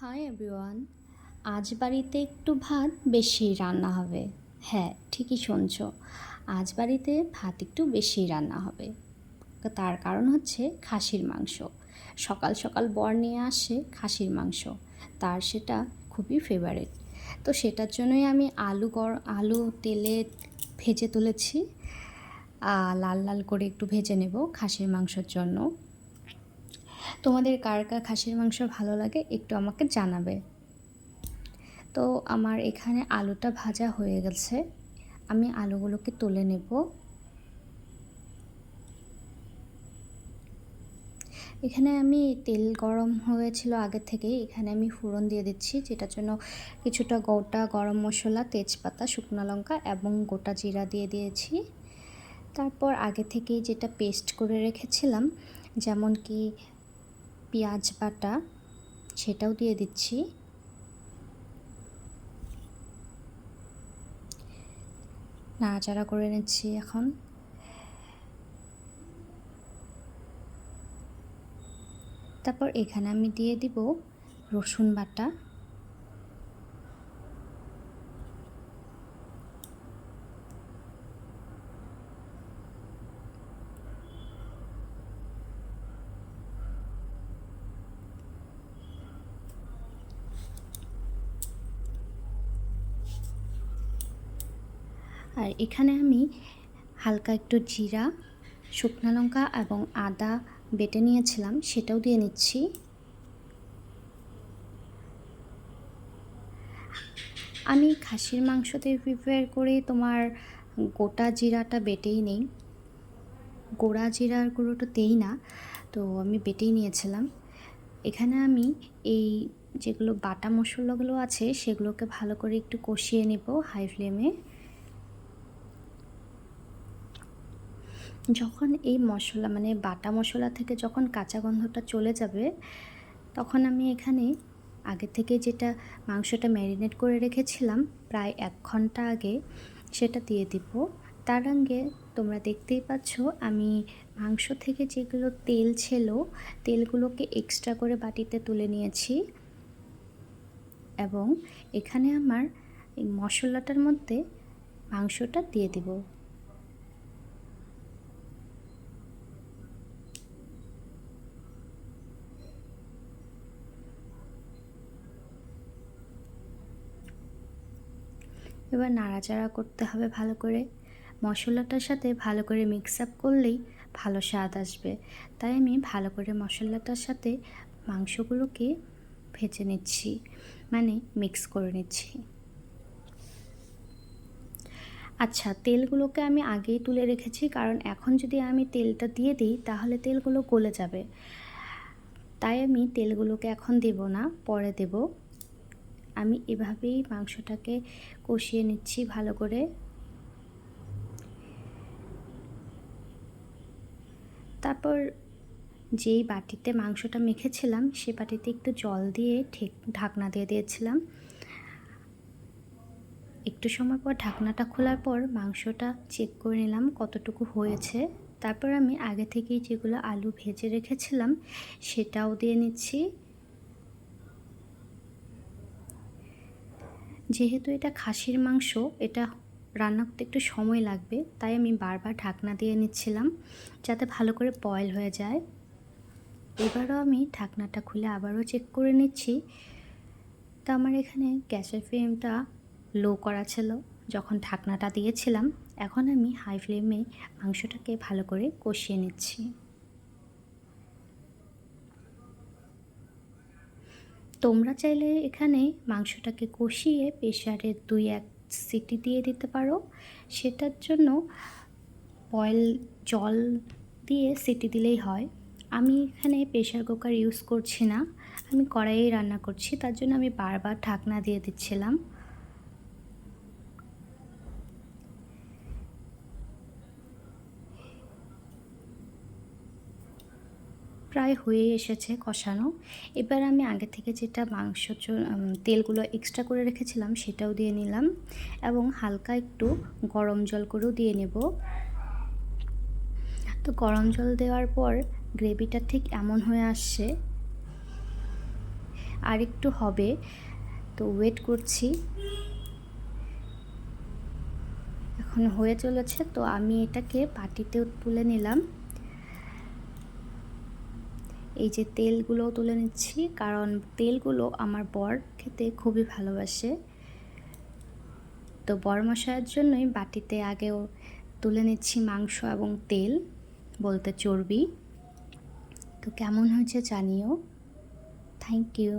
Hi everyone. আজ বাড়িতে একটু ভাত বেশি রান্না হবে। হ্যাঁ, ঠিকই শুনছো। আজ বাড়িতে ভাত একটু বেশি রান্না হবে। তার কারণ হচ্ছে খাসির মাংস। সকাল সকাল বর নিয়ে আসে খাসির মাংস। তার সেটা খুবই ফেভারিট। তো সেটার জন্যই আমি আলু তেলে ভেজে তুলেছি। লাল লাল করে একটু ভেজে নেব খাসির মাংসর জন্য। তোমাদের কার কার খাসির মাংস ভালো লাগে একটু আমাকে জানাবে। তো আমার এখানে আলুটা ভাজা হয়ে গেছে। আমি আলুগুলোকে তুলে নেব। এখানে আমি তেল গরম হয়েছিল আগে থেকেই, এখানে আমি ফোড়ন দিয়ে দিচ্ছি, যেটার জন্য কিছুটা গোটা গরম মশলা, তেজপাতা, শুকনো লঙ্কা এবং গোটা জিরা দিয়ে দিয়েছি। তারপর আগে থেকেই যেটা পেস্ট করে রেখেছিলাম, যেমন কি পেঁয়াজ বাটা, সেটাও দিয়ে দিচ্ছি। নাড়াচাড়া করে নিচ্ছি এখন। তারপর এখানে আমি দিয়ে দিব রসুন বাটা। আর এখানে আমি হালকা একটু জিরা, শুকনো লঙ্কা এবং আদা বেটে নিয়েছিলাম, সেটাও দিয়ে নিচ্ছি। আমি খাসির মাংসতে প্রিপেয়ার করে তোমার গোটা জিরাটা বেটেই নেই, গোড়া জিরার গুঁড়োটা দেই না, তো আমি বেটেই নিয়েছিলাম। এখানে আমি এই যেগুলো বাটা মশলাগুলো আছে সেগুলোকে ভালো করে একটু কষিয়ে নেব হাই ফ্লেমে। যখন এই মশলা মানে বাটা মশলা থেকে যখন কাঁচা গন্ধটা চলে যাবে, তখন আমি এখানে আগে থেকে যেটা মাংসটা ম্যারিনেট করে রেখেছিলাম প্রায় 1 ঘন্টা আগে, সেটা দিয়ে দিব। তার আগে তোমরা দেখতেই পাচ্ছ আমি মাংস থেকে যেগুলো তেল ছিল, তেলগুলোকে এক্সট্রা করে বাটিতে তুলে নিয়েছি এবং এখানে আমার এই মশলাটার মধ্যে মাংসটা দিয়ে দিব। এবার নাড়াচাড়া করতে হবে ভালো করে। মশলাটার সাথে ভালো করে মিক্স আপ করলেই ভালো স্বাদ আসবে। তাই আমি ভালো করে মশলাটার সাথে মাংসগুলোকে ভেজে নিচ্ছি, মানে মিক্স করে নিচ্ছি। আচ্ছা, তেলগুলোকে আমি আগেই তুলে রেখেছি, কারণ এখন যদি আমি তেলটা দিয়ে দিই তাহলে তেলগুলো গলে যাবে। তাই আমি তেলগুলোকে এখন দেব না, পরে দেব। আমি এভাবেই মাংসটাকে কষিয়ে নিচ্ছি ভালো করে। তারপর যেই বাটিতে মাংসটা মেখেছিলাম সে বাটিতে একটু জল দিয়ে ঢাকনা দিয়ে দিয়েছিলাম। একটু সময় পর ঢাকনাটা খোলার পর মাংসটা চেক করে নিলাম কতটুকু হয়েছে। তারপর আমি আগে থেকেই যেগুলো আলু ভেজে রেখেছিলাম সেটাও দিয়ে নিচ্ছি। যেহেতু এটা খাসির মাংস, এটা রান্না করতে একটু সময় লাগবে, তাই আমি বারবার ঢাকনা দিয়ে নিচ্ছিলাম যাতে ভালো করে বয়েল হয়ে যায়। এবারও আমি ঢাকনাটা খুলে আবারও চেক করে নিচ্ছি। তো আমার এখানে গ্যাসের ফ্লেমটা লো করা ছিল যখন ঢাকনাটা দিয়েছিলাম। এখন আমি হাই ফ্লেমে মাংসটাকে ভালো করে কষিয়ে নিচ্ছি। তোমরা চাইলে এখানে মাংসটাকে কষিয়ে প্রেসারে 2-1 সিটি দিয়ে দিতে পারো। সেটার জন্য বয়েল জল দিয়ে সিটি দিলেই হয়। আমি এখানে প্রেসার কুকার ইউজ করছি না, আমি কড়াইয়ে রান্না করছি, তার জন্য আমি বারবার ঢাকনা দিয়ে দিচ্ছিলাম। প্রায় হয়ে এসেছে কষানো। এবার আমি আগে থেকে যেটা তেলগুলো এক্সট্রা করে রেখেছিলাম সেটাও দিয়ে নিলাম এবং হালকা একটু গরম জল করেও দিয়ে নেব। তো গরম জল দেওয়ার পর গ্রেভিটা ঠিক এমন হয়ে আসছে। আর একটু হবে, তো ওয়েট করছি। এখন হয়ে চলেছে, তো আমি এটাকে বাটিতে তুলে নিলাম। এই যে তেলগুলোও তুলে নিচ্ছি, কারণ তেলগুলো আমার বর খেতে খুবই ভালোবাসে। তো বর মশাইয়ের জন্যই বাটিতে আগেও তুলে নিচ্ছি মাংস এবং তেল, বলতে চর্বি। তো কেমন হয়েছে জানিও। Thank you.